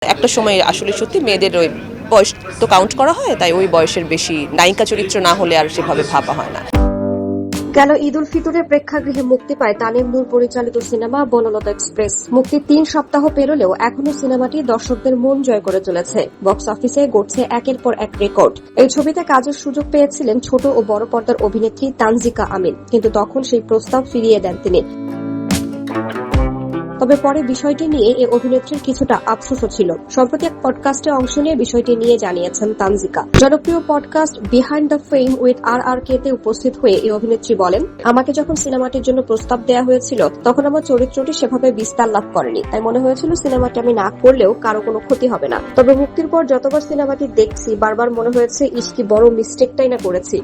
একটা সময় আসলে সত্যি মেয়েদের ওই বয়স তো কাউন্ট করা হয়, তাই ওই বয়সের বেশি নায়িকা চরিত্র না হলে আর সেভাবে ভাবা হয় না। গেল ঈদ উল ফিতরে প্রেক্ষাগৃহে মুক্তি পায় তানিম নূর পরিচালিত সিনেমা বনলতা এক্সপ্রেস। মুক্তি ৩ সপ্তাহ পেরোলেও এখনো সিনেমাটি দর্শকদের মন জয় করে চলেছে। বক্স অফিসে গড়ছে একের পর এক রেকর্ড। এই ছবিতে কাজের সুযোগ পেয়েছিলেন ছোট ও বড় পর্দার অভিনেত্রী তানজিকা আমিন, কিন্তু তখন সেই প্রস্তাব ফিরিয়ে দেন তিনি। তবে পরে বিষয়টি নিয়ে এই অভিনেত্রীর কিছুটা আফসোসও ছিল। সম্প্রতি এক পডকাস্টে অংশ নিয়ে বিষয়টি নিয়ে জানিয়েছেন তানজিকা। জনপ্রিয় podcast behind the fame with RRK তে উপস্থিত হয়ে এই অভিনেত্রী বলেন, আমাকে যখন সিনেমাটির জন্য প্রস্তাব দেওয়া হয়েছিল তখন আমার চরিত্রটি সেভাবে বিস্তার লাভ করেনি, তাই মনে হয়েছিল সিনেমাটি আমি না করলেও কারো কোনো ক্ষতি হবে না। তবে মুক্তির পর যতবার সিনেমাটি দেখছি বারবার মনে হয়েছে ইশকি বড় মিস্টেকটাই না করেছি।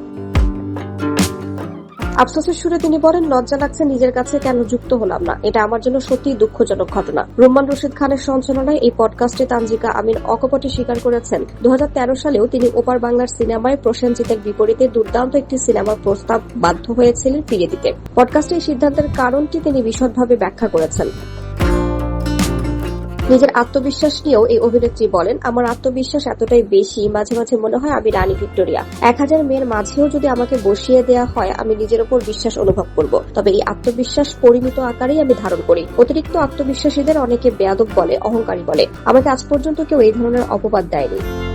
আফসোসের সুরে তিনি বলেন, লজ্জা লাগছে নিজের কাছে কেন যুক্ত হলাম না, এটা আমার জন্য সত্যিই দুঃখজনক ঘটনা। রুম্মান রশিদ খানের সঞ্চালনায় এই পডকাস্টে তানজিকা আমিন অকপটে স্বীকার করেছেন 2013 সালেও তিনি ওপার বাংলার সিনেমায় প্রসেনজিতের বিপরীতে দুর্দান্ত একটি সিনেমার প্রস্তাব বাধ্য হয়েছিলেন ফিরিয়ে দিতে। পডকাস্টে এই সিদ্ধান্তের কারণটি তিনি বিশদভাবে ব্যাখ্যা করেছেন। নিজের আত্মবিশ্বাস নিয়েও এই অভিনেত্রী বলেন, আমার আত্মবিশ্বাস এতটাই বেশি, মাঝে মাঝে মনে হয় আমি রানী ভিক্টোরিয়া। 1000 মেয়ের মাঝেও যদি আমাকে বসিয়ে দেওয়া হয় আমি নিজের উপর বিশ্বাস অনুভব করব। তবে এই আত্মবিশ্বাস পরিমিত আকারেই আমি ধারণ করি। অতিরিক্ত আত্মবিশ্বাসীদের অনেকে বেয়াদব বলে, অহংকারী বলে। আমাকে আজ পর্যন্ত কেউ এই ধরনের অপবাদ দেয়নি।